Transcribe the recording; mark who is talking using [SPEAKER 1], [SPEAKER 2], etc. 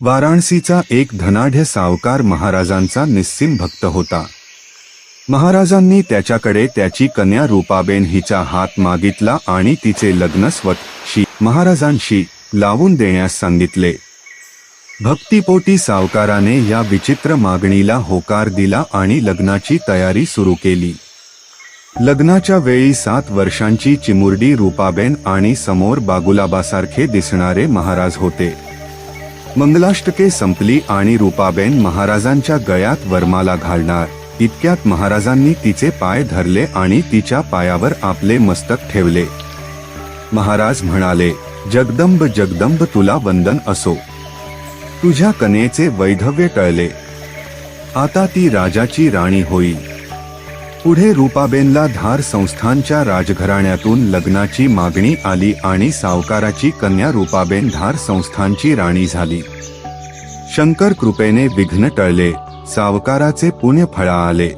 [SPEAKER 1] वाराणसीचा एक धनाढ्य सावकार महाराजांचा निस्सीम भक्त होता. महाराजांनी त्याच्याकडे त्याची कन्या रूपाबेन हिचा हात मागितला आणि तिचे लग्न स्वतःशी महाराजांशी लावून देण्यास सांगितले. भक्तिपोटी सावकाराने या विचित्र मागणीला होकार दिला आणि लग्नाची तयारी सुरू केली. लग्नाच्या वेळी 7 वर्षांची चिमुरडी रूपाबेन आणि समोर बागुलाबासारखे दिसणारे महाराज होते. मंगलाष्टके संपली आणि रूपाबेन महाराजांच्या गळ्यात वरमाला घालणार इतक्यात महाराजांनी तिचे पाय धरले आणि तिच्या पायावर आपले मस्तक ठेवले. महाराज म्हणाले, जगदंब जगदंब तुला वंदन असो. तुझ्या कन्येचे वैधव्य टळले. आता ती राजाची राणी होईल. पुढे रूपाबेनला धार संस्थानच्या राजघराण्यातून लग्नाची मागणी आली आणि सावकाराची कन्या रूपाबेन धार संस्थानची राणी झाली. शंकर कृपेने विघ्न टळले. सावकाराचे पुण्य फळा आले.